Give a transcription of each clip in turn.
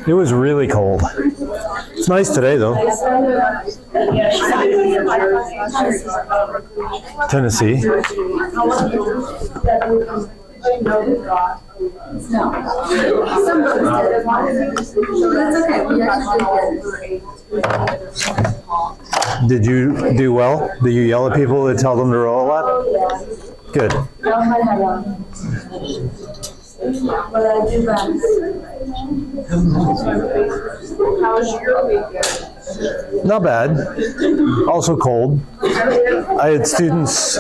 It was really cold. It's nice today, though. Tennessee. Did you do well? Did you yell at people to tell them to roll a lot? Good. But I do that. How was your weekend? Not bad. Also cold. I had students.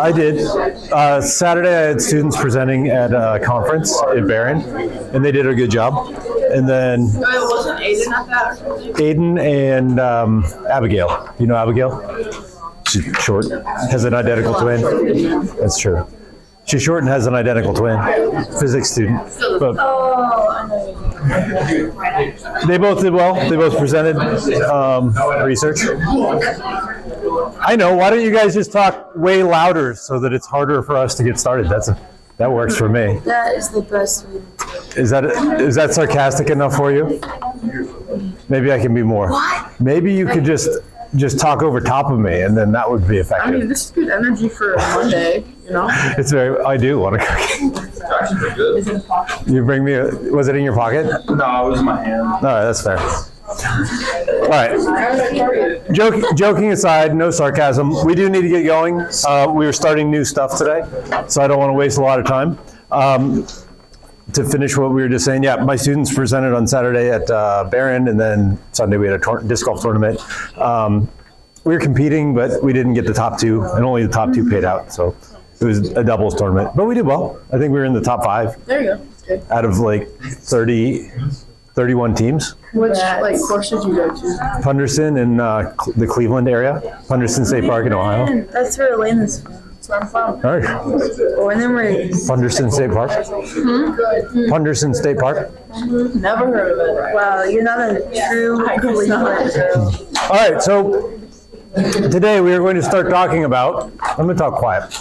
I did. Saturday I had students presenting at a conference in Barron, and they did a good job. And then Wasn't Aiden at that or something? Aiden and Abigail. You know Abigail? She's short. Has an identical twin. That's true. She's short and has an identical twin, physics student. But they both did well. They both presented research. I know. Why don't you guys just talk way louder so that it's harder for us to get started? That works for me. That is the best way to Is that sarcastic enough for you? Maybe I can be more. What? Maybe you could just talk over top of me, and then that would be effective. I mean, this is good energy for a Monday, you know? It's I do want a cookie. Actually good. You bring me was it in your pocket? No, it was in my hand. All right, that's fair. All right. Joking aside, no sarcasm. We do need to get going. We are starting new stuff today, so I don't want to waste a lot of time. To finish what we were just saying, yeah, my students presented on Saturday at Barron, and then Sunday we had a disc golf tournament. We were competing, but we didn't get the top two, and only the top two paid out, so it was a doubles tournament. But we did well. I think we were in the top 5 There you go. That's good. out of like 31 teams. Which course did you go to? Punderson in the Cleveland area, Punderson State Park in Ohio. That's where Elaine is from. That's where I'm from. All right. Oh, and then we're Punderson State Park. Punderson State Park. Never heard of it. wow, you're not a true Cleveland girl. All right, so today we are going to start talking about, I'm going to talk quiet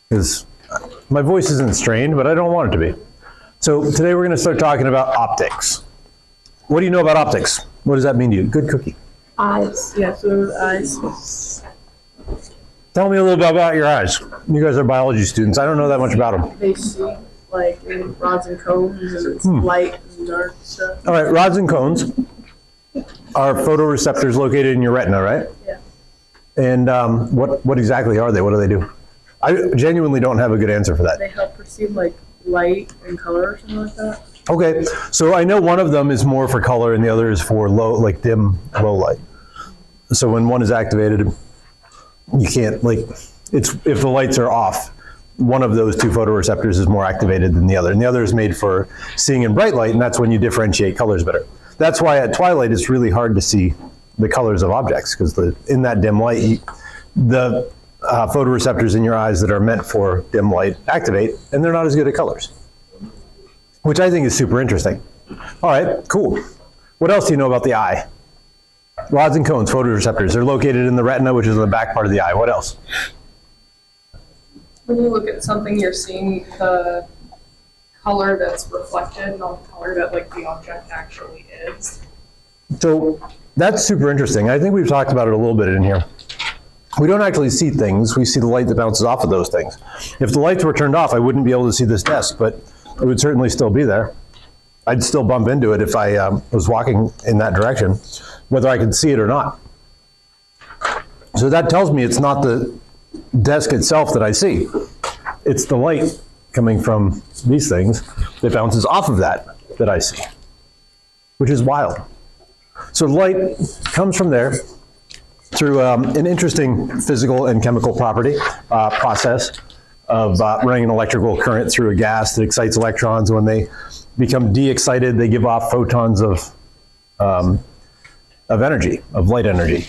because my voice isn't strained, but I don't want it to be. So today we're going to start talking about optics. What do you know about optics? What does that mean to you? Good cookie. Eyes. Yeah, so eyes. Tell me a little bit about your eyes. You guys are biology students. I don't know that much about them. They see like in rods and cones and it's light and dark stuff. All right, rods and cones are photoreceptors located in your retina, right? Yeah. And what exactly are they? What do they do? I genuinely don't have a good answer for that. They help perceive like light and color or something like that. Okay, so I know one of them is more for color and the other is for dim, low light. So when one is activated, you can't if the lights are off, one of those two photoreceptors is more activated than the other. And the other is made for seeing in bright light, and that's when you differentiate colors better. That's why at twilight it's really hard to see the colors of objects, because in that dim light, the photoreceptors in your eyes that are meant for dim light activate, and they're not as good at colors, which I think is super interesting. All right, cool. What else do you know about the eye? Rods and cones, photoreceptors. They're located in the retina, which is in the back part of the eye. What else? When you look at something, you're seeing the color that's reflected, not the color that the object actually is. So that's super interesting. I think we've talked about it a little bit in here. We don't actually see things. We see the light that bounces off of those things. If the lights were turned off, I wouldn't be able to see this desk, but it would certainly still be there. I'd still bump into it if I was walking in that direction, whether I could see it or not. So that tells me it's not the desk itself that I see. It's the light coming from these things that bounces off of that I see, which is wild. So light comes from there through an interesting physical and chemical process of running an electrical current through a gas that excites electrons. When they become de-excited, they give off photons of energy, of light energy.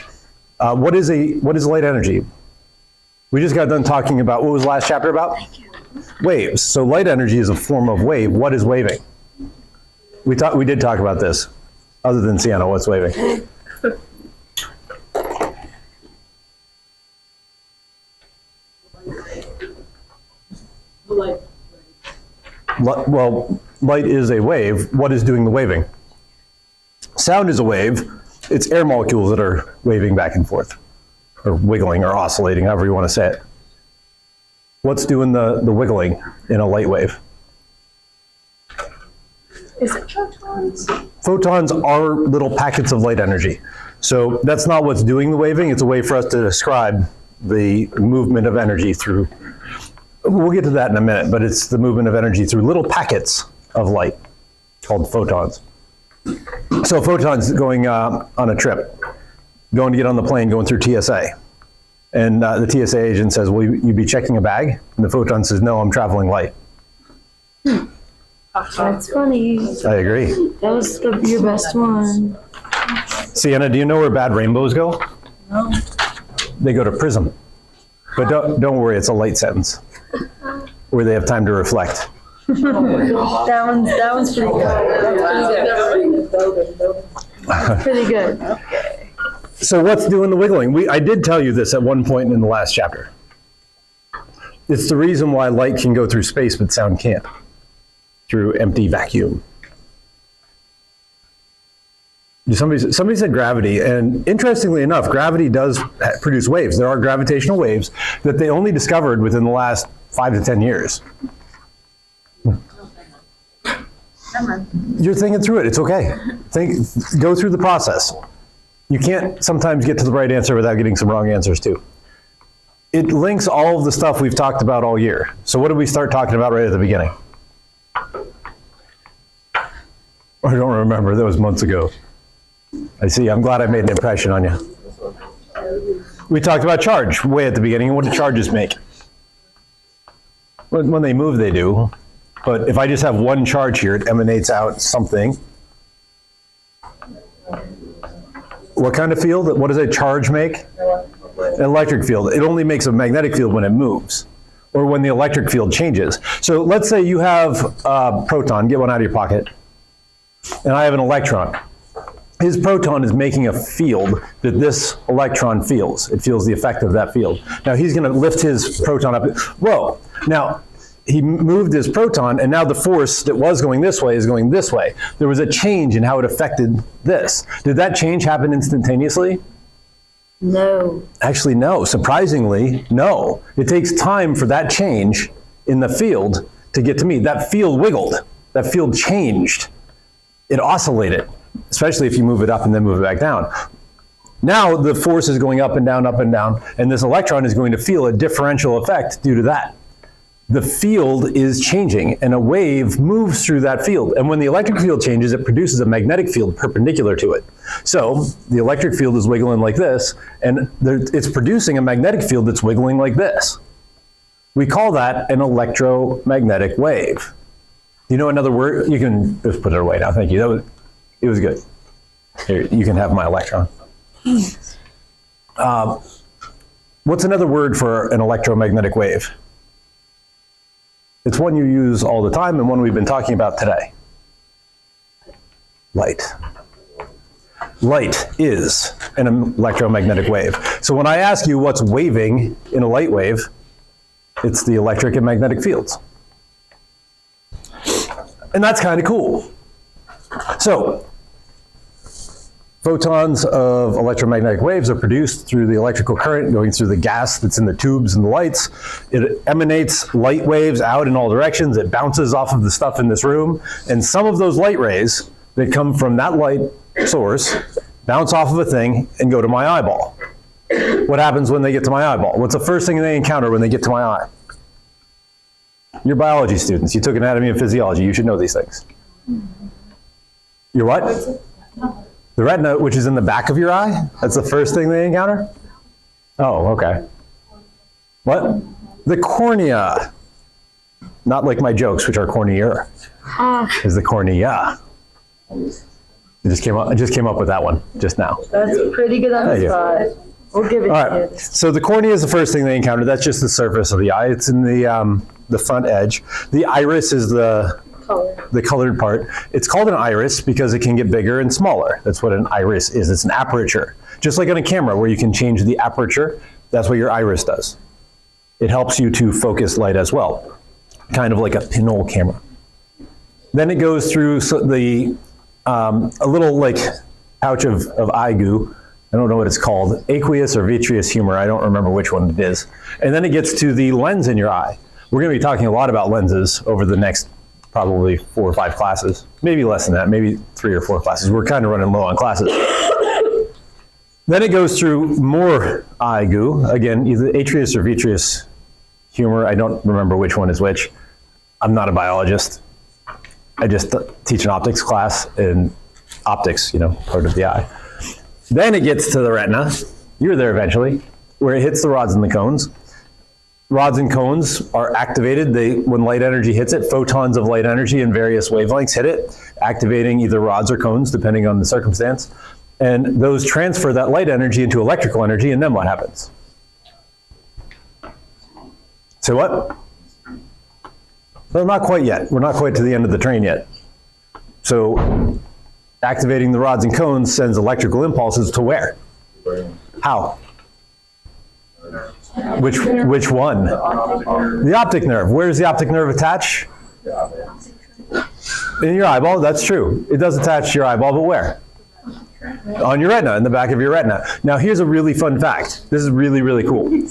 What is light energy? We just got done talking about, what was the last chapter about? Waves. So light energy is a form of wave. What is waving? We did talk about this. Other than Sienna, what's waving? Like Well, light is a wave, what is doing the waving? Sound is a wave. It's air molecules that are waving back and forth, or wiggling or oscillating, however you want to say it. What's doing the wiggling in a light wave? Is it photons? Photons are little packets of light energy. So that's not what's doing the waving. It's a way for us to describe the movement of energy through, we'll get to that in a minute, but it's the movement of energy through little packets of light called photons. So photons going on a trip, going to get on the plane, going through TSA. And the TSA agent says, will you be checking a bag? And the photon says, no, I'm traveling light. That's funny. I agree. That was your best one. Sienna, do you know where bad rainbows go? No. They go to prism. But don't worry, it's a light sentence where they have time to reflect. That one's pretty good. Pretty good. So what's doing the wiggling? I did tell you this at one point in the last chapter. It's the reason why light can go through space but sound can't, through empty vacuum. Somebody said gravity, and interestingly enough, gravity does produce waves. There are gravitational waves that they only discovered within the last 5 to 10 years. You're thinking through it. It's okay. Go through the process. You can't sometimes get to the right answer without getting some wrong answers too. It links all of the stuff we've talked about all year. So what did we start talking about right at the beginning? I don't remember. That was months ago. I see. I'm glad I made an impression on you. We talked about charge way at the beginning. What do charges make? When they move, they do. But if I just have one charge here, it emanates out something. What kind of field? What does a charge make? An electric field. It only makes a magnetic field when it moves, or when the electric field changes. So let's say you have a proton. Get one out of your pocket. And I have an electron. His proton is making a field that this electron feels. It feels the effect of that field. Now he's going to lift his proton up. Whoa. Now, he moved his proton, and now the force that was going this way is going this way. There was a change in how it affected this. Did that change happen instantaneously? No. Actually, no. Surprisingly, no. It takes time for that change in the field to get to me. That field wiggled. That field changed. It oscillated, especially if you move it up and then move it back down. Now the force is going up and down, and this electron is going to feel a differential effect due to that. The field is changing, and a wave moves through that field. And when the electric field changes, it produces a magnetic field perpendicular to it. So the electric field is wiggling like this, and it's producing a magnetic field that's wiggling like this. We call that an electromagnetic wave. You know another word? You can just put it away now. Thank you. It was good. Here, you can have my electron. What's another word for an electromagnetic wave? It's one you use all the time and one we've been talking about today. Light. Light is an electromagnetic wave. So when I ask you what's waving in a light wave, it's the electric and magnetic fields. And that's kind of cool. So, photons of electromagnetic waves are produced through the electrical current going through the gas that's in the tubes and the lights. It emanates light waves out in all directions. It bounces off of the stuff in this room. And some of those light rays that come from that light source bounce off of a thing and go to my eyeball. What happens when they get to my eyeball? What's the first thing they encounter when they get to my eye? You're biology students. You took anatomy and physiology. You should know these things. Your what? The retina, which is in the back of your eye? That's the first thing they encounter? Oh, okay. What? The cornea. Not like my jokes, which are cornier. Is the cornea. I just came up with that one just now. That's pretty good on the spot. We'll give it All to right. you. So the cornea is the first thing they encounter. That's just the surface of the eye. It's in the front edge. The iris is the colored part. It's called an iris because it can get bigger and smaller. That's what an iris is. It's an aperture. Just like on a camera where you can change the aperture, that's what your iris does. It helps you to focus light as well. Kind of like a pinhole camera. Then it goes through a little like pouch of eye goo. I don't know what it's called, aqueous or vitreous humor. I don't remember which one it is. And then it gets to the lens in your eye. We're going to be talking a lot about lenses over the next probably 4 or 5 classes, maybe less than that, maybe 3 or 4 classes. We're kind of running low on classes. Then it goes through more eye goo. Again, either aqueous or vitreous humor. I don't remember which one is which. I'm not a biologist. I just teach an optics class, and optics, part of the eye. Then it gets to the retina. You're there eventually, where it hits the rods and the cones. Rods and cones are activated. When light energy hits it, photons of light energy in various wavelengths hit it, activating either rods or cones, depending on the circumstance. And those transfer that light energy into electrical energy, and then what happens? So what? Well, not quite yet. We're not quite to the end of the train yet. So activating the rods and cones sends electrical impulses to where? How? Which one? The optic nerve. Where's the optic nerve attach? In your eyeball, that's true. It does attach to your eyeball, but where? On your retina, in the back of your retina. Now here's a really fun fact. This is really, really cool.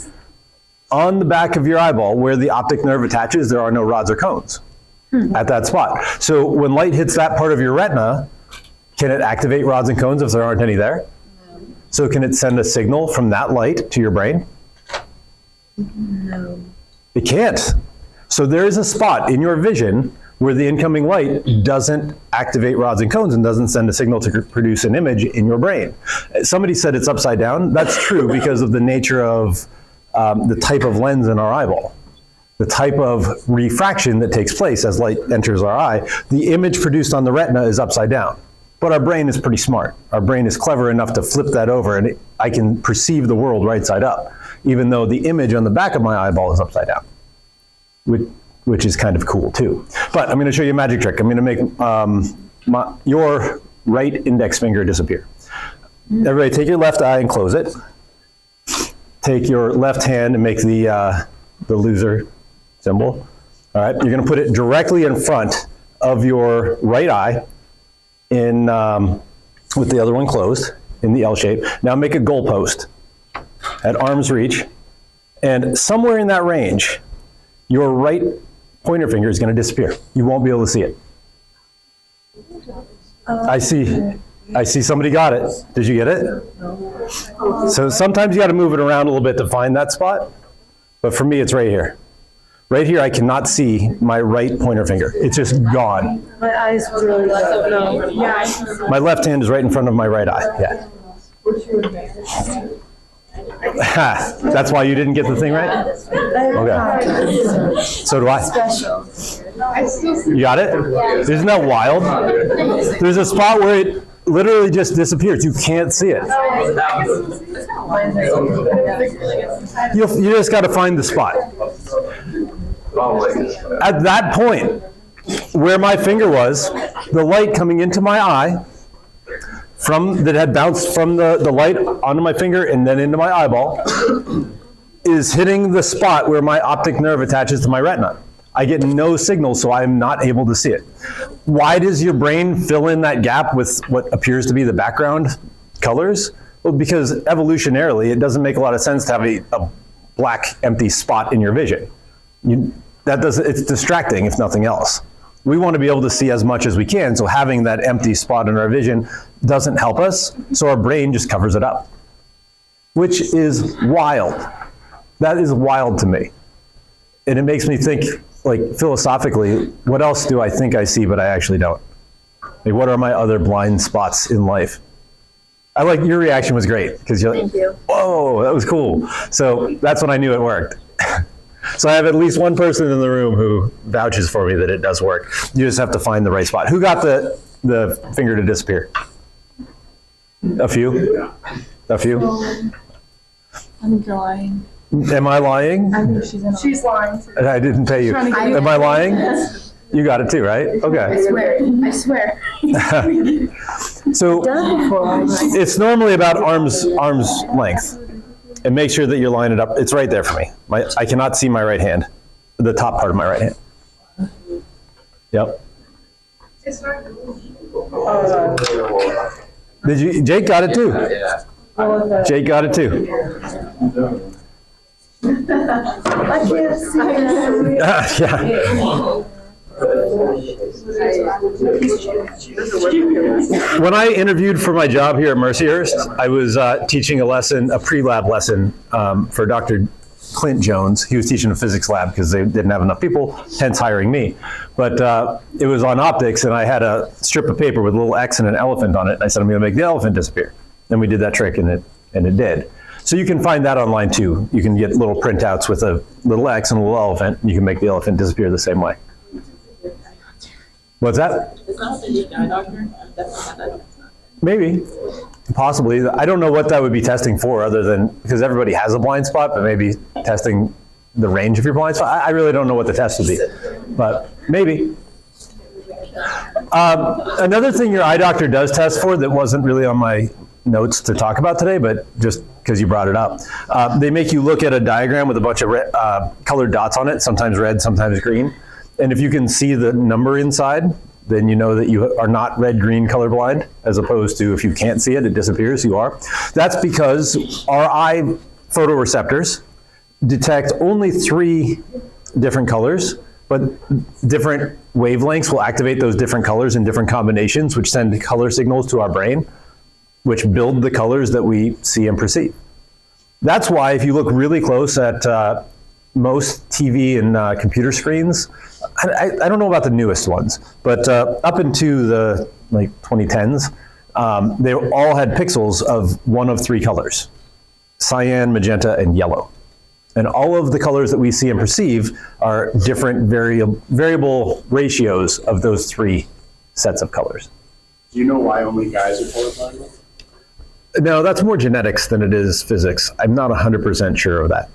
On the back of your eyeball, where the optic nerve attaches, there are no rods or cones at that spot. So when light hits that part of your retina, can it activate rods and cones if there aren't any there? No. So can it send a signal from that light to your brain? No. It can't. So there is a spot in your vision where the incoming light doesn't activate rods and cones and doesn't send a signal to produce an image in your brain. Somebody said it's upside down. That's true because of the nature of the type of lens in our eyeball. The type of refraction that takes place as light enters our eye. The image produced on the retina is upside down. But our brain is pretty smart. Our brain is clever enough to flip that over, and I can perceive the world right side up, even though the image on the back of my eyeball is upside down, which is kind of cool too. But I'm going to show you a magic trick. I'm going to make your right index finger disappear. Everybody take your left eye and close it. Take your left hand and make the loser symbol. All right, you're going to put it directly in front of your right eye, with the other one closed in the L shape. Now make a goalpost at arm's reach, and somewhere in that range, your right pointer finger is going to disappear. You won't be able to see it. I see somebody got it. Did you get it? So sometimes you got to move it around a little bit to find that spot, but for me it's right here. Right here, I cannot see my right pointer finger. It's just gone. My eyes really low. My left hand is right in front of my right eye. Yeah. That's why you didn't get the thing right? Okay. So do I. Special. You got it? Isn't that wild? There's a spot where it literally just disappears. You can't see it. You just got to find the spot. At that point, where my finger was, the light coming into my eye that had bounced from the light onto my finger and then into my eyeball is hitting the spot where my optic nerve attaches to my retina. I get no signal, so I'm not able to see it. Why does your brain fill in that gap with what appears to be the background colors? Well, because evolutionarily, it doesn't make a lot of sense to have a black empty spot in your vision. It's distracting, if nothing else. We want to be able to see as much as we can, so having that empty spot in our vision doesn't help us, so our brain just covers it up, which is wild. That is wild to me. And it makes me think, like, philosophically, what else do I think I see but I actually don't? Like, what are my other blind spots in life? I like your reaction was great because you're like, Thank you. whoa, that was cool. So that's when I knew it worked. So I have at least one person in the room who vouches for me that it does work. You just have to find the right spot. Who got the finger to disappear? A few? A few? I'm lying. Am I lying? I think she's lying. I didn't pay you. Am I lying? You got it too, right? Okay. I swear. So it's normally about arm's length. And make sure that you're lining it up. It's right there for me. I cannot see my right hand, the top part of my right hand. Yep. It's not. Did you? Jake got it too. Yeah. Jake got it too. I can't see it. Yeah. When I interviewed for my job here at Mercyhurst, I was teaching a pre-lab lesson for Dr. Clint Jones. He was teaching a physics lab because they didn't have enough people, hence hiring me. But it was on optics, and I had a strip of paper with a little X and an elephant on it. And I said, I'm going to make the elephant disappear. And we did that trick, and it did. So you can find that online too. You can get little printouts with a little X and a little elephant, and you can make the elephant disappear the same way. What's that? Maybe, possibly. I don't know what that would be testing for, other than because everybody has a blind spot, but maybe testing the range of your blind spot. I really don't know what the test would be, but maybe. Another thing your eye doctor does test for that wasn't really on my notes to talk about today, but just because you brought it up, they make you look at a diagram with a bunch of colored dots on it, sometimes red, sometimes green. And if you can see the number inside, then you know that you are not red-green colorblind, as opposed to if you can't see it, it disappears, you are. That's because our eye photoreceptors detect only 3 different colors, but different wavelengths will activate those different colors in different combinations, which send color signals to our brain, which build the colors that we see and perceive. That's why if you look really close at most TV and computer screens, I don't know about the newest ones, but up into the 2010s, they all had pixels of one of 3 colors: cyan, magenta, and yellow. And all of the colors that we see and perceive are different variable ratios of those 3 sets of colors. Do you know why only guys are colorblind? No, that's more genetics than it is physics. I'm not 100% sure of that.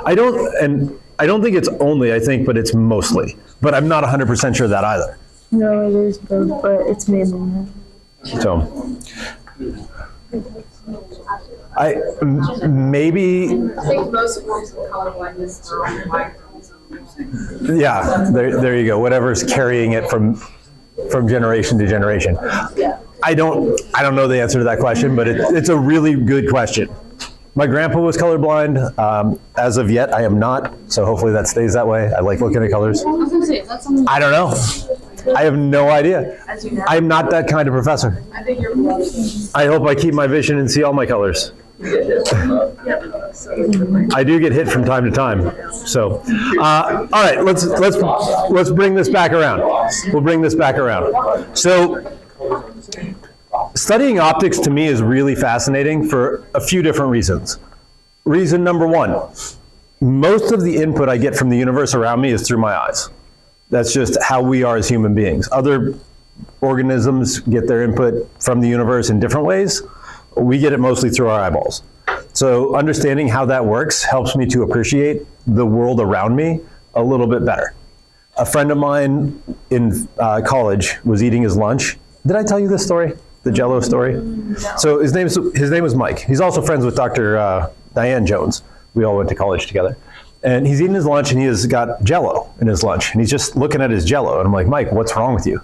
I don't think it's only, but it's mostly. But I'm not 100% sure of that either. No, it is both, but it's mainly that. So, maybe. I think most forms of colorblindness are white. Yeah, there you go. Whatever's carrying it from generation to generation. I don't know the answer to that question, but it's a really good question. My grandpa was colorblind. As of yet, I am not. So hopefully that stays that way. I like looking at colors. I was gonna say, is that something? I don't know. I have no idea. I'm not that kind of professor. I think you're blessed. I hope I keep my vision and see all my colors. I do get hit from time to time. So, all right, let's bring this back around. We'll bring this back around. So, studying optics to me is really fascinating for a few different reasons. Reason number 1, most of the input I get from the universe around me is through my eyes. That's just how we are as human beings. Other organisms get their input from the universe in different ways. We get it mostly through our eyeballs. So understanding how that works helps me to appreciate the world around me a little bit better. A friend of mine in college was eating his lunch. Did I tell you this story? The Jell-O story? No. So his name was Mike. He's also friends with Dr. Diane Jones. We all went to college together. And he's eating his lunch, and he has got Jell-O in his lunch. And he's just looking at his Jell-O. And I'm like, Mike, what's wrong with you?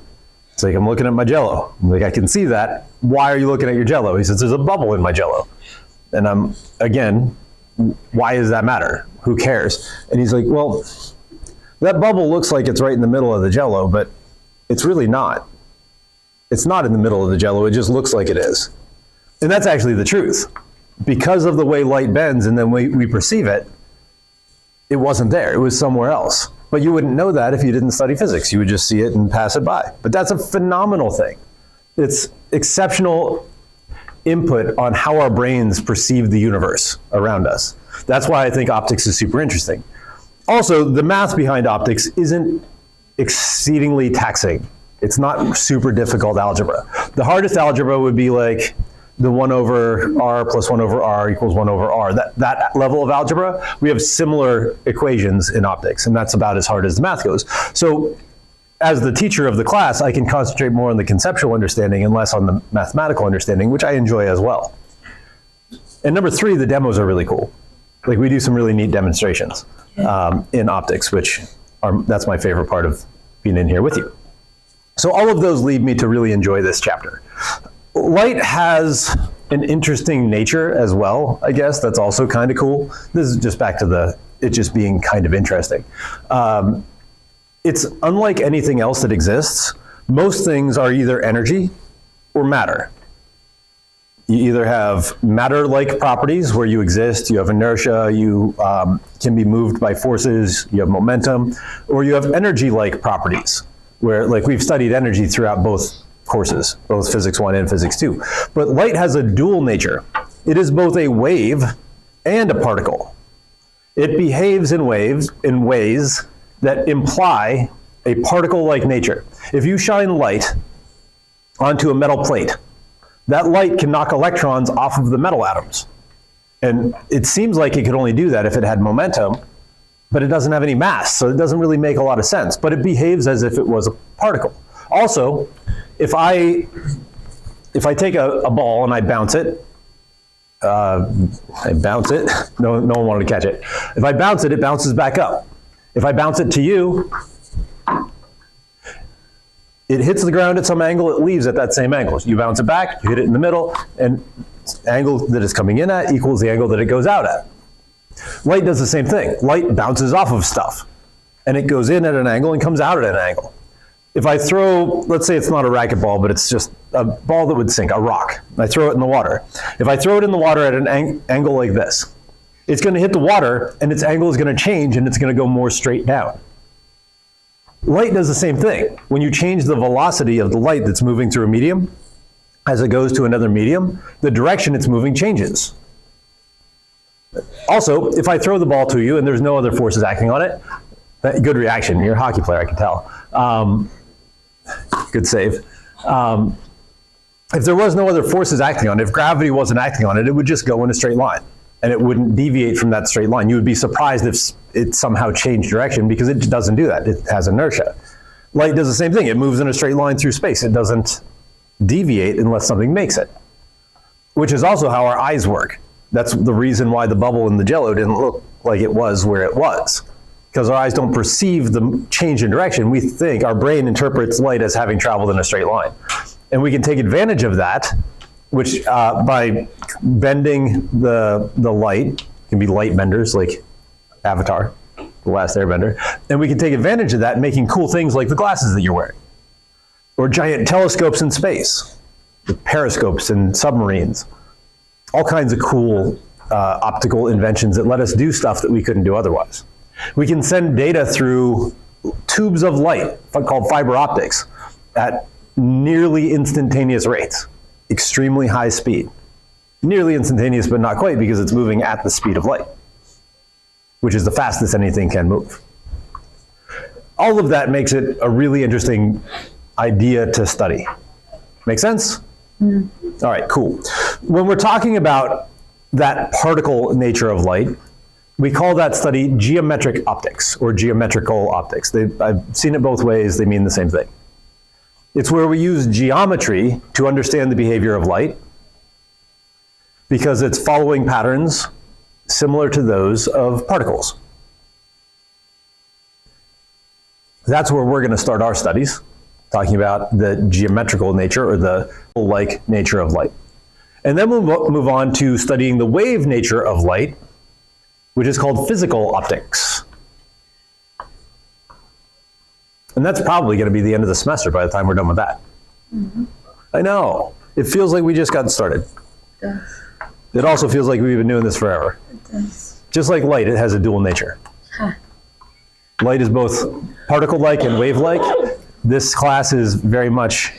It's like, I'm looking at my Jell-O. I'm like, I can see that. Why are you looking at your Jell-O? He says, there's a bubble in my Jell-O. And again, why does that matter? Who cares? And he's like, well, that bubble looks like it's right in the middle of the Jell-O, but it's really not. It's not in the middle of the Jell-O. It just looks like it is. And that's actually the truth. Because of the way light bends and then we perceive it, it wasn't there. It was somewhere else. But you wouldn't know that if you didn't study physics. You would just see it and pass it by. But that's a phenomenal thing. It's exceptional input on how our brains perceive the universe around us. That's why I think optics is super interesting. Also, the math behind optics isn't exceedingly taxing. It's not super difficult algebra. The hardest algebra would be like the 1 over r plus 1 over r equals 1 over r. That level of algebra, we have similar equations in optics, and that's about as hard as the math goes. So as the teacher of the class, I can concentrate more on the conceptual understanding and less on the mathematical understanding, which I enjoy as well. And number 3, the demos are really cool. Like, we do some really neat demonstrations in optics, that's my favorite part of being in here with you. So all of those lead me to really enjoy this chapter. Light has an interesting nature as well, I guess. That's also kind of cool. This is just back to it just being kind of interesting. It's unlike anything else that exists. Most things are either energy or matter. You either have matter-like properties where you exist, you have inertia, you can be moved by forces, you have momentum, or you have energy-like properties where, like, we've studied energy throughout both courses, both Physics 1 and Physics 2. But light has a dual nature. It is both a wave and a particle. It behaves in ways that imply a particle-like nature. If you shine light onto a metal plate, that light can knock electrons off of the metal atoms. And it seems like it could only do that if it had momentum, but it doesn't have any mass, so it doesn't really make a lot of sense. But it behaves as if it was a particle. Also, if I take a ball and I bounce it, no one wanted to catch it. If I bounce it, it bounces back up. If I bounce it to you, it hits the ground at some angle, it leaves at that same angle. You bounce it back, you hit it in the middle, and the angle that it's coming in at equals the angle that it goes out at. Light does the same thing. Light bounces off of stuff, and it goes in at an angle and comes out at an angle. If I throw, let's say it's not a racquetball, but it's just a ball that would sink, a rock. I throw it in the water. If I throw it in the water at an angle like this, it's going to hit the water, and its angle is going to change, and it's going to go more straight down. Light does the same thing. When you change the velocity of the light that's moving through a medium, as it goes to another medium, the direction it's moving changes. Also, if I throw the ball to you and there's no other forces acting on it, good reaction. You're a hockey player, I can tell. Good save. If there was no other forces acting on it, if gravity wasn't acting on it, it would just go in a straight line, and it wouldn't deviate from that straight line. You would be surprised if it somehow changed direction, because it doesn't do that. It has inertia. Light does the same thing. It moves in a straight line through space. It doesn't deviate unless something makes it, which is also how our eyes work. That's the reason why the bubble in the Jell-O didn't look like it was where it was, because our eyes don't perceive the change in direction. We think, our brain interprets light as having traveled in a straight line. And we can take advantage of that, which by bending the light, can be light benders like Avatar, The Last Airbender, and we can take advantage of that, making cool things like the glasses that you're wearing, or giant telescopes in space, with periscopes in submarines, all kinds of cool optical inventions that let us do stuff that we couldn't do otherwise. We can send data through tubes of light called fiber optics at nearly instantaneous rates, extremely high speed. Nearly instantaneous, but not quite, because it's moving at the speed of light, which is the fastest anything can move. All of that makes it a really interesting idea to study. Make sense? Mm. All right, cool. When we're talking about that particle nature of light, we call that study geometric optics, or geometrical optics. I've seen it both ways, they mean the same thing. It's where we use geometry to understand the behavior of light, because it's following patterns similar to those of particles. That's where we're going to start our studies, talking about the geometrical nature, or the like nature of light. And then we'll move on to studying the wave nature of light, which is called physical optics. And that's probably going to be the end of the semester by the time we're done with that. Mm-hmm. I know. It feels like we just got started. It does. It also feels like we've been doing this forever. It does. Just like light, it has a dual nature. Huh. Light is both particle-like and wave-like. This class is very much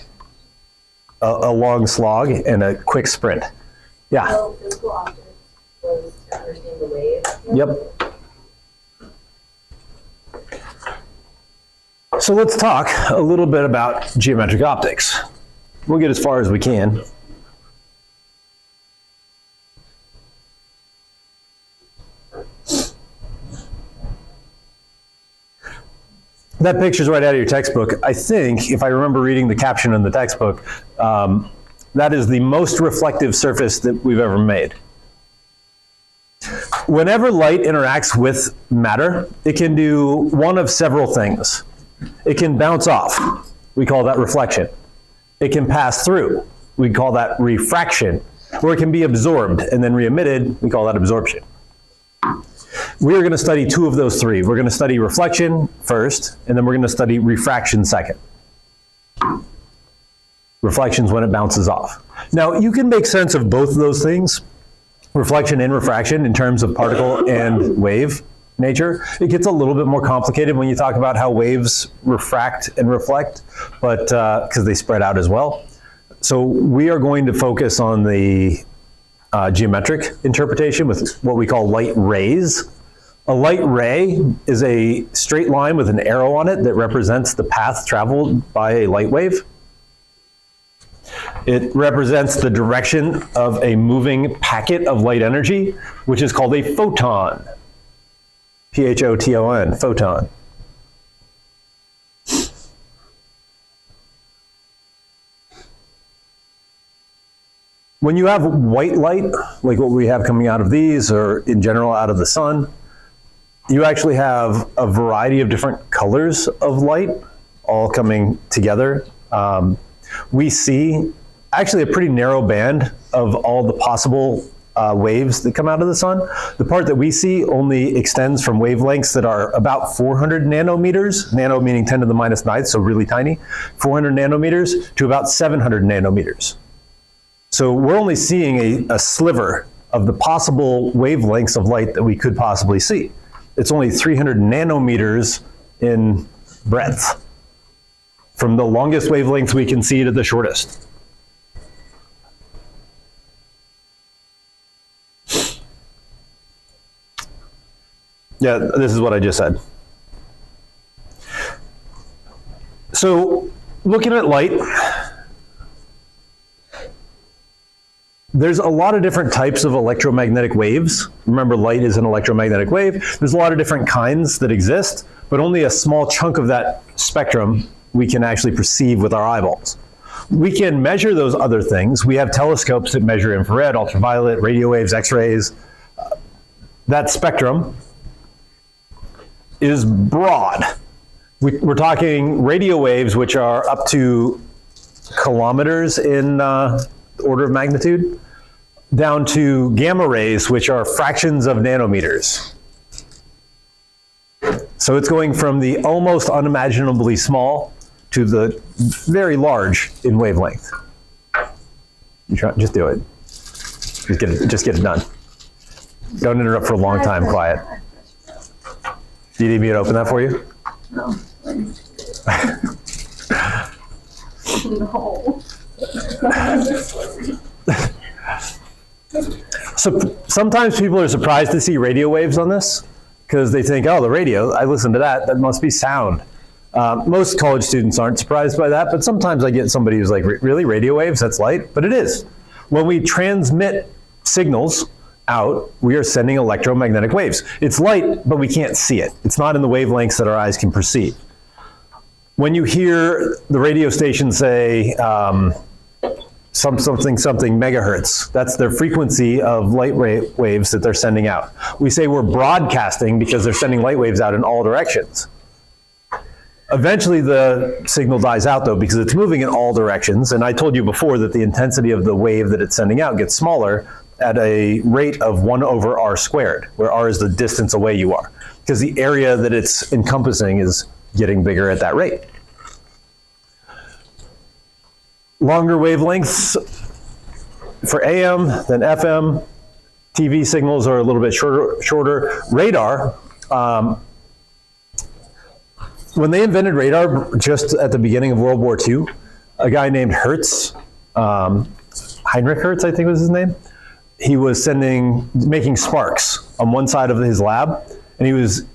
a long slog and a quick sprint. Yeah? So physical optics was to understand the wave? Yep. So let's talk a little bit about geometric optics. We'll get as far as we can. That picture's right out of your textbook. I think, if I remember reading the caption in the textbook, that is the most reflective surface that we've ever made. Whenever light interacts with matter, it can do one of several things. It can bounce off, We call that reflection. It can pass through. We call that refraction. Or it can be absorbed and then re-emitted. We call that absorption. We are going to study two of those three. We're going to study reflection first, and then we're going to study refraction second. Reflection is when it bounces off. Now, you can make sense of both of those things, reflection and refraction, in terms of particle and wave nature. It gets a little bit more complicated when you talk about how waves refract and reflect, but because they spread out as well. So we are going to focus on the geometric interpretation with what we call light rays. A light ray is a straight line with an arrow on it that represents the path traveled by a light wave. It represents the direction of a moving packet of light energy, which is called a photon. P-H-O-T-O-N, photon. When you have white light, like what we have coming out of these, or in general out of the sun, you actually have a variety of different colors of light all coming together. We see actually a pretty narrow band of all the possible waves that come out of the sun. The part that we see only extends from wavelengths that are about 400 nanometers, nano meaning 10 to the minus ninth, so really tiny, 400 nanometers to about 700 nanometers. So we're only seeing a sliver of the possible wavelengths of light that we could possibly see. It's only 300 nanometers in breadth, from the longest wavelengths we can see to the shortest. Yeah, this is what I just said. So, looking at light, there's a lot of different types of electromagnetic waves. Remember, light is an electromagnetic wave. There's a lot of different kinds that exist, but only a small chunk of that spectrum we can actually perceive with our eyeballs. We can measure those other things. We have telescopes that measure infrared, ultraviolet, radio waves, X-rays. That spectrum is broad. We're talking radio waves, which are up to kilometers in order of magnitude, down to gamma rays, which are fractions of nanometers. So it's going from the almost unimaginably small to the very large in wavelength. Just do it. Just get it done. Don't interrupt for a long time, quiet. Do you need me to open that for you? No. No. So sometimes people are surprised to see radio waves on this because they think, oh, the radio, I listen to that, that must be sound. Most college students aren't surprised by that, but sometimes I get somebody who's like, really, radio waves, that's light? But it is. When we transmit signals out, we are sending electromagnetic waves. It's light, but we can't see it. It's not in the wavelengths that our eyes can perceive. When you hear the radio station say something megahertz, that's their frequency of light waves that they're sending out. We say we're broadcasting because they're sending light waves out in all directions. Eventually the signal dies out though because it's moving in all directions, and I told you before that the intensity of the wave that it's sending out gets smaller at a rate of 1 over r squared, where r is the distance away you are, because the area that it's encompassing is getting bigger at that rate. Longer wavelengths for AM than FM. TV signals are a little bit shorter. Radar, when they invented radar just at the beginning of World War II, a guy named Hertz, Heinrich Hertz, I think was his name, he was making sparks on one side of his lab, and he was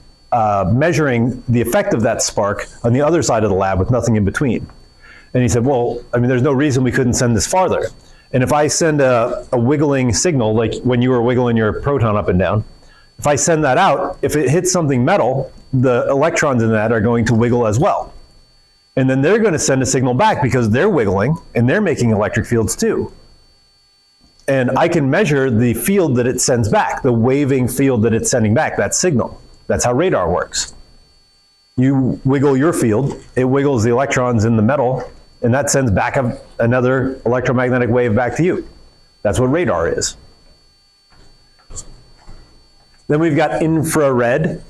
measuring the effect of that spark on the other side of the lab with nothing in between. And he said, well, I mean, there's no reason we couldn't send this farther. And if I send a wiggling signal, like when you were wiggling your proton up and down, if I send that out, if it hits something metal, the electrons in that are going to wiggle as well. And then they're going to send a signal back because they're wiggling and they're making electric fields too. And I can measure the field that it sends back, the waving field that it's sending back, that signal. That's how radar works. You wiggle your field, it wiggles the electrons in the metal, and that sends back another electromagnetic wave back to you. That's what radar is. Then we've got infrared.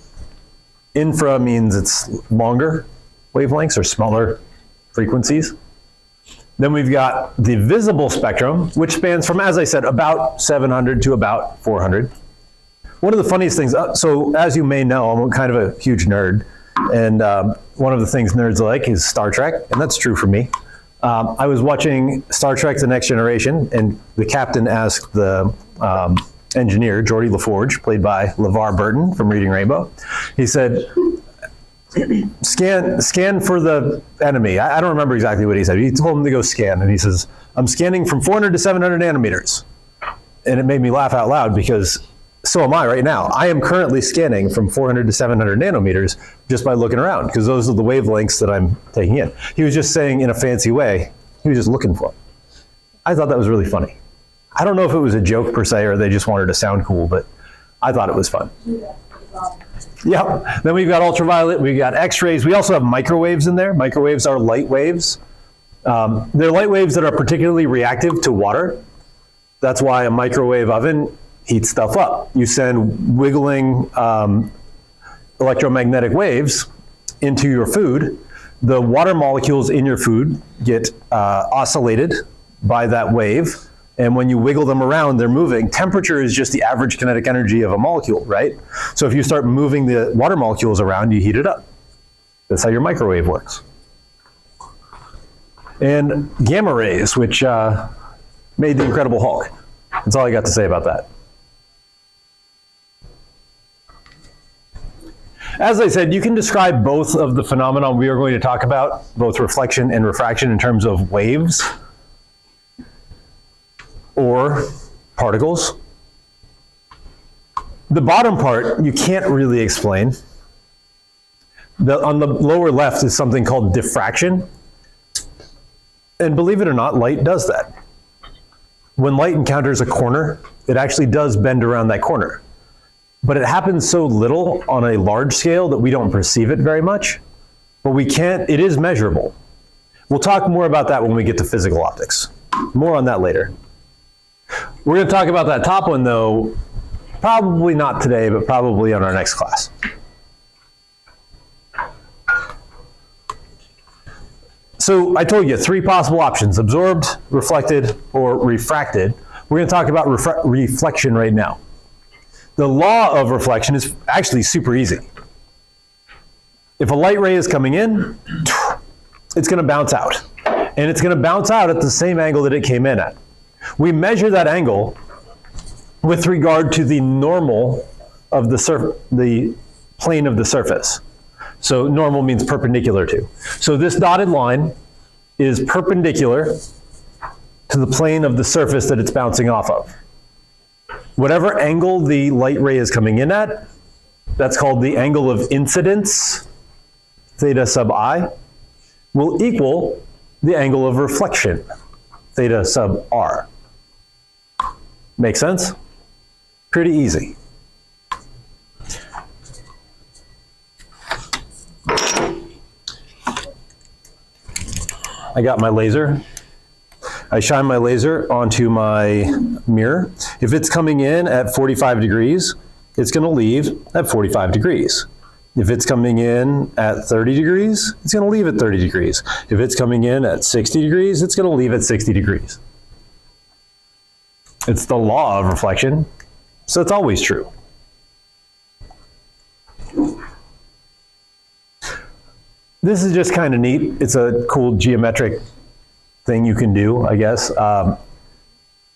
Infra means it's longer wavelengths or smaller frequencies. Then we've got the visible spectrum, which spans from, as I said, about 700 to about 400. One of the funniest things, so as you may know, I'm kind of a huge nerd, and one of the things nerds like is Star Trek, and that's true for me. I was watching Star Trek The Next Generation, and the captain asked the engineer, Geordie LaForge, played by LeVar Burton from Reading Rainbow, he said, scan for the enemy. I don't remember exactly what he said. He told him to go scan, and he says, I'm scanning from 400 to 700 nanometers. And it made me laugh out loud because so am I right now. I am currently scanning from 400 to 700 nanometers just by looking around, because those are the wavelengths that I'm taking in. He was just saying in a fancy way, he was just looking for it. I thought that was really funny. I don't know if it was a joke per se or they just wanted to sound cool, but I thought it was fun. Yeah, then we've got ultraviolet, we've got X-rays. We also have microwaves in there. Microwaves are light waves. They're light waves that are particularly reactive to water. That's why a microwave oven heats stuff up. You send wiggling electromagnetic waves into your food. The water molecules in your food get oscillated by that wave. And when you wiggle them around, they're moving. Temperature is just the average kinetic energy of a molecule, right? So if you start moving the water molecules around, you heat it up. That's how your microwave works. And gamma rays, which made the Incredible Hulk. That's all I got to say about that. As I said, you can describe both of the phenomena we are going to talk about, both reflection and refraction, in terms of waves or particles. The bottom part, you can't really explain. On the lower left is something called diffraction. And believe it or not, light does that. When light encounters a corner, it actually does bend around that corner. But it happens so little on a large scale that we don't perceive it very much. But we can't, it is measurable. We'll talk more about that when we get to physical optics. More on that later. We're going to talk about that top one, though, probably not today, but probably on our next class. So I told you 3 possible options: absorbed, reflected, or refracted. We're going to talk about reflection right now. The law of reflection is actually super easy. If a light ray is coming in, it's going to bounce out. And it's going to bounce out at the same angle that it came in at. We measure that angle with regard to the normal of the plane of the surface. So normal means perpendicular to. So this dotted line is perpendicular to the plane of the surface that it's bouncing off of. Whatever angle the light ray is coming in at, that's called the angle of incidence, theta sub I, will equal the angle of reflection, theta sub R. Make sense? Pretty easy. I got my laser. I shine my laser onto my mirror. If it's coming in at 45 degrees, it's going to leave at 45 degrees. If it's coming in at 30 degrees, it's going to leave at 30 degrees. If it's coming in at 60 degrees, it's going to leave at 60 degrees. It's the law of reflection, so it's always true. This is just kind of neat. It's a cool geometric thing you can do, I guess.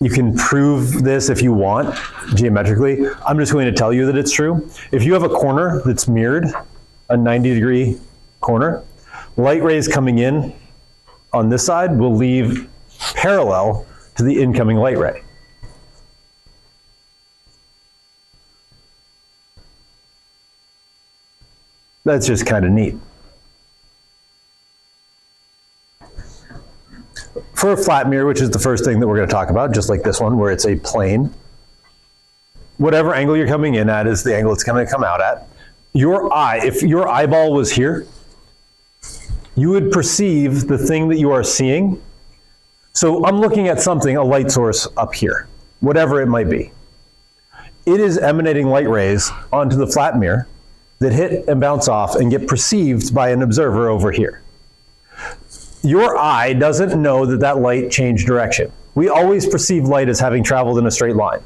You can prove this if you want, geometrically. I'm just going to tell you that it's true. If you have a corner that's mirrored, a 90-degree corner, light rays coming in on this side will leave parallel to the incoming light ray. That's just kind of neat. For a flat mirror, which is the first thing that we're going to talk about, just like this one, where it's a plane, whatever angle you're coming in at is the angle it's going to come out at. your eye, if your eyeball was here, you would perceive the thing that you are seeing. So I'm looking at something, a light source up here, whatever it might be. It is emanating light rays onto the flat mirror that hit and bounce off and get perceived by an observer over here. Your eye doesn't know that that light changed direction. We always perceive light as having traveled in a straight line.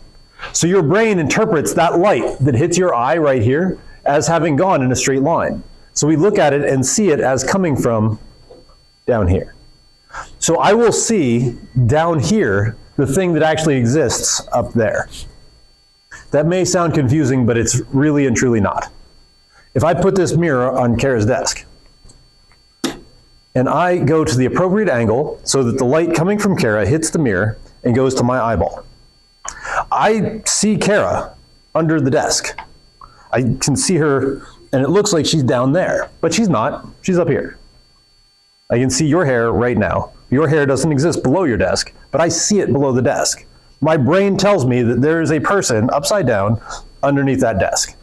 So your brain interprets that light that hits your eye right here as having gone in a straight line. So we look at it and see it as coming from down here. So I will see down here the thing that actually exists up there. That may sound confusing, but it's really and truly not. If I put this mirror on Kara's desk, and I go to the appropriate angle so that the light coming from Kara hits the mirror and goes to my eyeball, I see Kara under the desk. I can see her, and it looks like she's down there, but she's not. She's up here. I can see your hair right now. Your hair doesn't exist below your desk, but I see it below the desk. My brain tells me that there is a person upside down underneath that desk,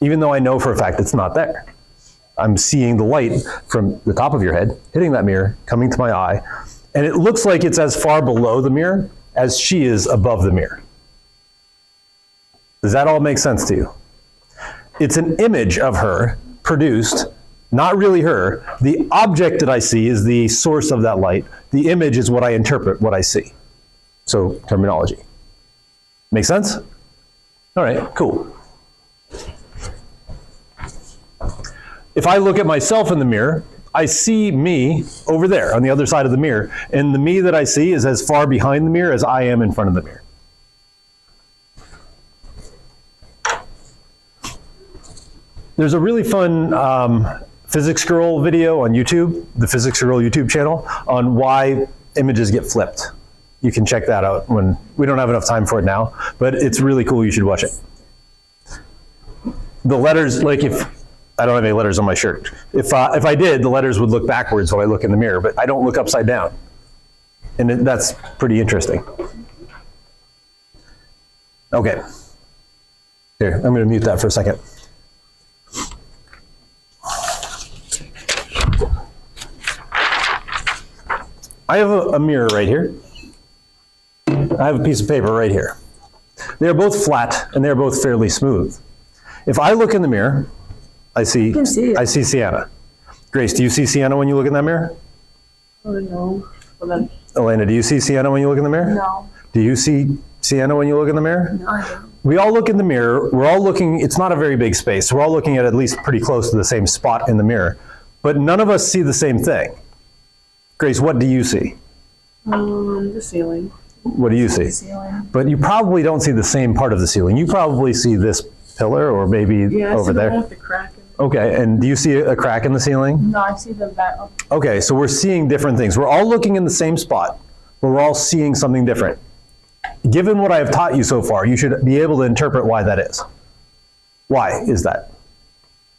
even though I know for a fact it's not there. I'm seeing the light from the top of your head hitting that mirror, coming to my eye, and it looks like it's as far below the mirror as she is above the mirror. Does that all make sense to you? It's an image of her produced, not really her. The object that I see is the source of that light. The image is what I interpret what I see. So, terminology. Make sense? All right, cool. If I look at myself in the mirror, I see me over there on the other side of the mirror, and the me that I see is as far behind the mirror as I am in front of the mirror. There's a really fun Physics Girl video on YouTube, the Physics Girl YouTube channel, on why images get flipped. You can check that out when we don't have enough time for it now, but it's really cool. You should watch it. The letters, like if I don't have any letters on my shirt. If I did, the letters would look backwards when I look in the mirror, but I don't look upside down. And that's pretty interesting. Okay. Here, I'm going to mute that for a second. I have a mirror right here. I have a piece of paper right here. They're both flat and they're both fairly smooth. If I look in the mirror, I see Sienna. Grace, do you see Sienna when you look in that mirror? Oh, no. Well, then, Elena, do you see Sienna when you look in the mirror? No. Do you see Sienna when you look in the mirror? No, I don't. We all look in the mirror. We're all looking, it's not a very big space. We're all looking at least pretty close to the same spot in the mirror. But none of us see the same thing. Grace, what do you see? the ceiling. What do you see? Ceiling. But you probably don't see the same part of the ceiling. You probably see this pillar or maybe Yeah, I over see the there. one with the crack in it. Okay, and do you see a crack in the ceiling? No, I see the vent. Okay, so we're seeing different things. We're all looking in the same spot, but we're all seeing something different. Given what I have taught you so far, you should be able to interpret why that is. Why is that?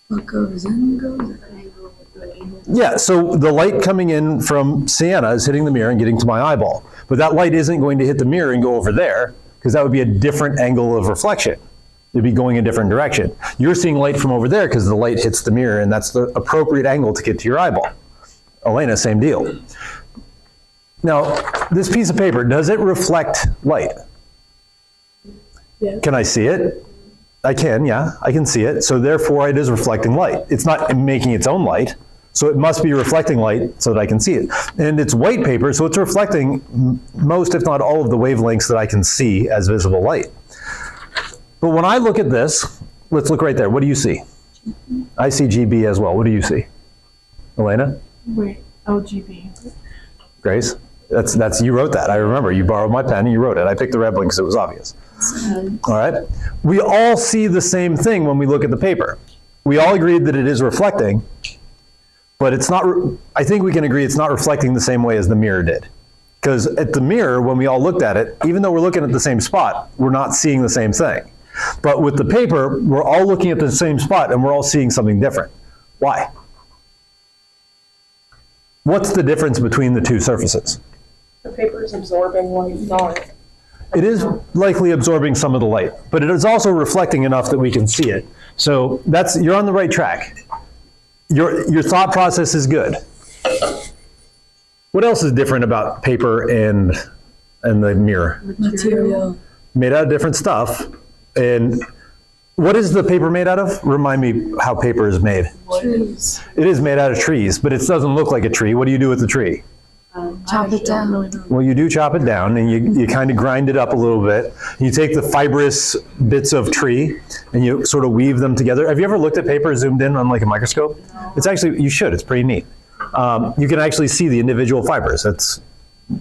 What goes in goes in. Yeah, so the light coming in from Sienna is hitting the mirror and getting to my eyeball. But that light isn't going to hit the mirror and go over there, because that would be a different angle of reflection. It'd be going a different direction. You're seeing light from over there because the light hits the mirror, and that's the appropriate angle to get to your eyeball. Elena, same deal. Now, this piece of paper, does it reflect light? Yes. Can I see it? I can, yeah, I can see it. So therefore, it is reflecting light. It's not making its own light, so it must be reflecting light so that I can see it. And it's white paper, so it's reflecting most, if not all, of the wavelengths that I can see as visible light. But when I look at this, let's look right there. What do you see? I see GB as well. What do you see? Elena? Wait, LGB. Grace? That's you wrote that. I remember. You borrowed my pen and you wrote it. I picked the red one because it was obvious. All right? We all see the same thing when we look at the paper. We all agreed that it is reflecting, but it's not, I think we can agree it's not reflecting the same way as the mirror did. Because at the mirror, when we all looked at it, even though we're looking at the same spot, we're not seeing the same thing. But with the paper, we're all looking at the same spot and we're all seeing something different. Why? What's the difference between the two surfaces? The paper is absorbing light, not. It is likely absorbing some of the light, but it is also reflecting enough that we can see it. So you're on the right track. Your thought process is good. What else is different about paper and the mirror? Material. Made out of different stuff. And what is the paper made out of? Remind me how paper is made. Trees. It is made out of trees, but it doesn't look like a tree. What do you do with the tree? Chop it down. Well, you do chop it down and you kind of grind it up a little bit. You take the fibrous bits of tree and you sort of weave them together. Have you ever looked at paper zoomed in on like a microscope? No. It's actually, you should, it's pretty neat. You can actually see the individual fibers.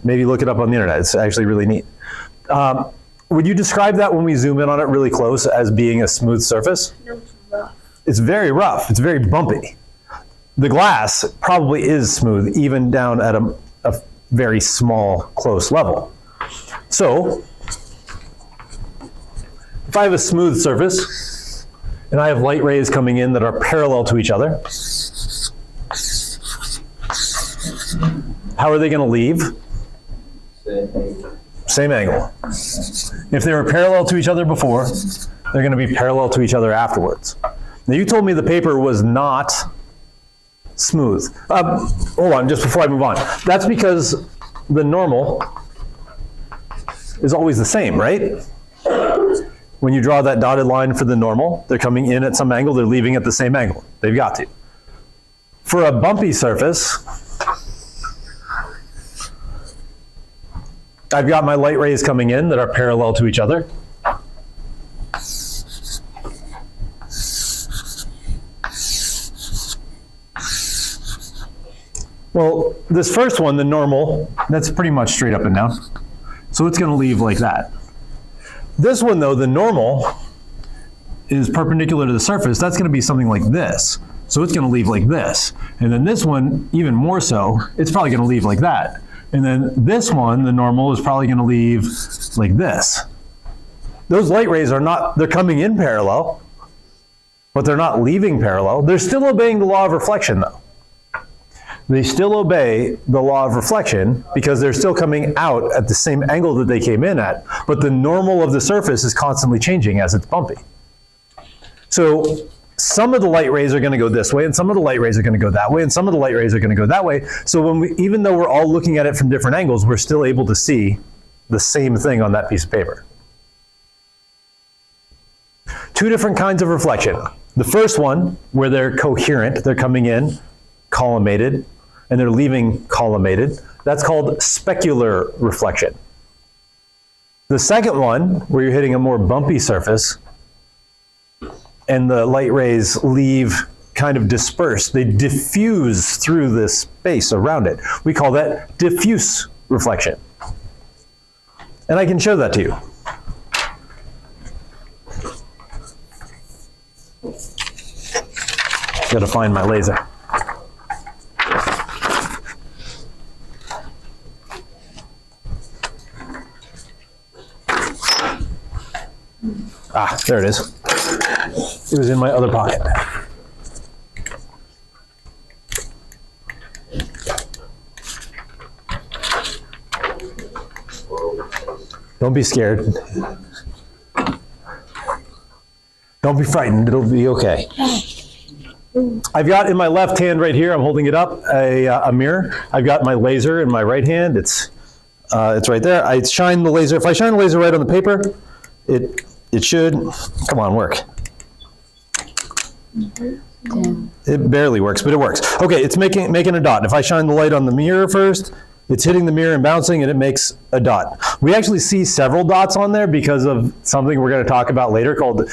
Maybe look it up on the internet. It's actually really neat. Would you describe that when we zoom in on it really close as being a smooth surface? No, it's rough. It's very rough. It's very bumpy. The glass probably is smooth, even down at a very small, close level. So, if I have a smooth surface, and I have light rays coming in that are parallel to each other, how are they going to leave? Same angle. If they were parallel to each other before, they're going to be parallel to each other afterwards. Now, you told me the paper was not smooth. Hold on, just before I move on. That's because the normal is always the same, right? When you draw that dotted line for the normal, they're coming in at some angle, they're leaving at the same angle. They've got to. For a bumpy surface, I've got my light rays coming in that are parallel to each other. Well, this first one, the normal, that's pretty much straight up and down. So it's going to leave like that. This one, though, the normal is perpendicular to the surface. That's going to be something like this. So it's going to leave like this. And then this one, even more so, it's probably going to leave like that. And then this one, the normal, is probably going to leave like this. Those light rays are not, they're coming in parallel, but they're not leaving parallel. They're still obeying the law of reflection, though. They still obey the law of reflection because they're still coming out at the same angle that they came in at, but the normal of the surface is constantly changing as it's bumpy. So some of the light rays are going to go this way, and some of the light rays are going to go that way, and some of the light rays are going to go that way. So even though we're all looking at it from different angles, we're still able to see the same thing on that piece of paper. Two different kinds of reflection. The first one, where they're coherent, they're coming in collimated, and they're leaving collimated. That's called specular reflection. The second one, where you're hitting a more bumpy surface, and the light rays leave kind of dispersed. They diffuse through this space around it. We call that diffuse reflection. And I can show that to you. Gotta find my laser. Ah, there it is. It was in my other pocket. Don't be scared. Don't be frightened, it'll be okay. I've got in my left hand right here, I'm holding it up, a mirror. I've got my laser in my right hand, it's right there. I shine the laser, if I shine the laser right on the paper, it should, come on, work. It barely works, but it works. Okay, it's making a dot. If I shine the light on the mirror first, it's hitting the mirror and bouncing, and it makes a dot. We actually see several dots on there because of something we're going to talk about later called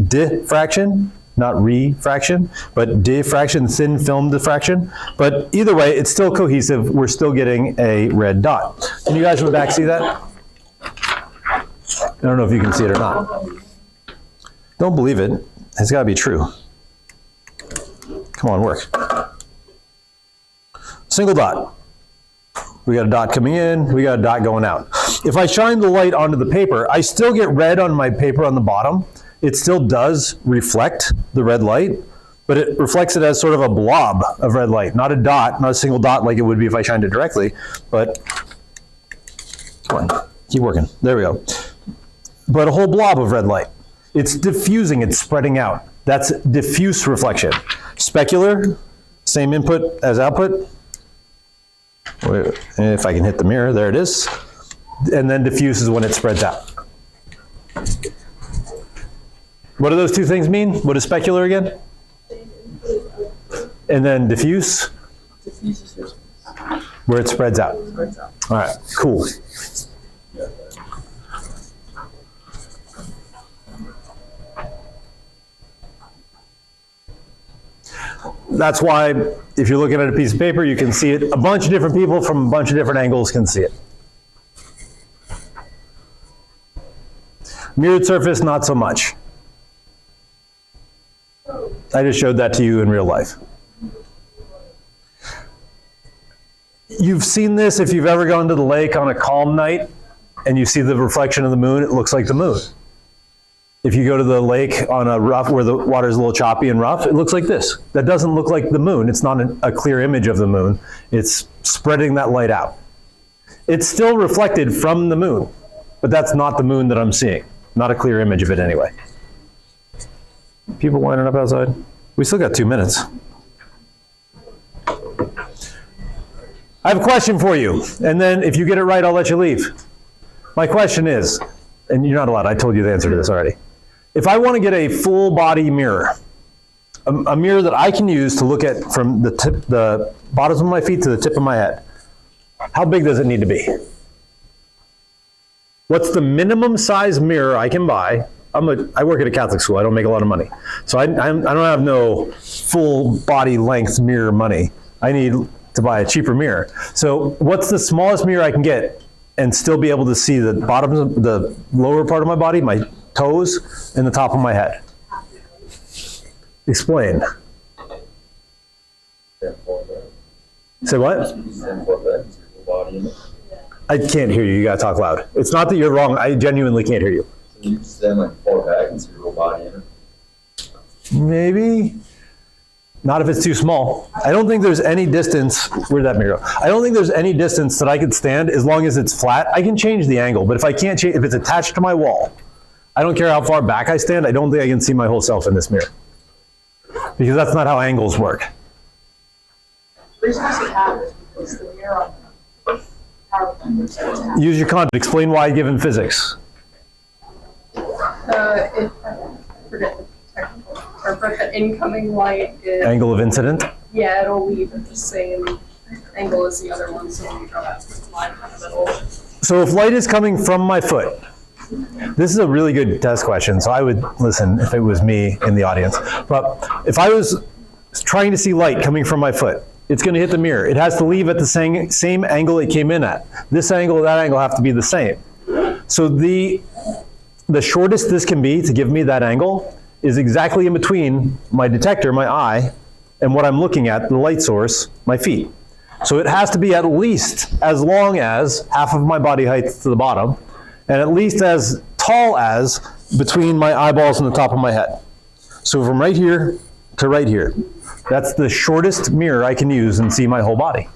diffraction, not refraction, but diffraction, thin film diffraction. But either way, it's still cohesive. We're still getting a red dot. Can you guys in the back see that? I don't know if you can see it or not. Don't believe it. It's got to be true. Come on, work. Single dot. We got a dot coming in, we got a dot going out. If I shine the light onto the paper, I still get red on my paper on the bottom. It still does reflect the red light, but it reflects it as sort of a blob of red light, not a dot, not a single dot like it would be if I shined it directly, but come on. Keep working. There we go. But a whole blob of red light. It's diffusing, it's spreading out. That's diffuse reflection. Specular, same input as output. Wait, if I can hit the mirror, there it is. And then diffuse is when it spreads out. What do those two things mean? What is specular again? And then diffuse? Where it spreads out. All right, cool. That's why if you're looking at a piece of paper, you can see it. A bunch of different people from a bunch of different angles can see it. Mirrored surface, not so much. I just showed that to you in real life. You've seen this if you've ever gone to the lake on a calm night and you see the reflection of the moon, it looks like the moon. If you go to the lake on a rough, where the water is a little choppy and rough, it looks like this. That doesn't look like the moon. It's not a clear image of the moon. It's spreading that light out. It's still reflected from the moon, but that's not the moon that I'm seeing. Not a clear image of it anyway. People winding up outside? We still got 2 minutes. I have a question for you, and then if you get it right, I'll let you leave. My question is, and you're not allowed, I told you the answer to this already. If I want to get a full body mirror, a mirror that I can use to look at from the bottoms of my feet to the tip of my head, how big does it need to be? What's the minimum size mirror I can buy? I work at a Catholic school, I don't make a lot of money. So I don't have no full body length mirror money. I need to buy a cheaper mirror. So what's the smallest mirror I can get and still be able to see the bottom, the lower part of my body, my toes, and the top of my head? Explain. Say what? I can't hear you. You gotta talk loud. It's not that you're wrong. I genuinely can't hear you. So you stand like far back and see your whole body in it. Maybe. Not if it's too small. I don't think there's any distance. Where'd that mirror go? I don't think there's any distance that I could stand as long as it's flat. I can change the angle, but if I can't change, if it's attached to my wall, I don't care how far back I stand. I don't think I can see my whole self in this mirror, because that's not how angles work. We're supposed to have this because the mirror on the PowerPoint we're supposed to have. Use your concept. Explain why given physics. I forget the technical term, but the incoming light is, Angle of incident. yeah, it'll leave at the same angle as the other one, so we draw that line in the middle. So if light is coming from my foot, this is a really good test question, so I would listen if it was me in the audience. But if I was trying to see light coming from my foot, it's going to hit the mirror. It has to leave at the same angle it came in at. This angle and that angle have to be the same. So the shortest this can be to give me that angle is exactly in between my detector, my eye, and what I'm looking at, the light source, my feet. So it has to be at least as long as half of my body height to the bottom, and at least as tall as between my eyeballs and the top of my head. So from right here to right here, that's the shortest mirror I can use and see my whole body.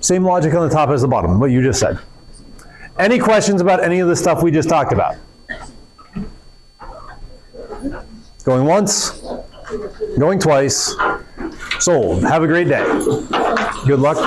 Same logic on the top as the bottom, what you just said. Any questions about any of the stuff we just talked about? Going once, going twice, sold. Have a great day. Good luck.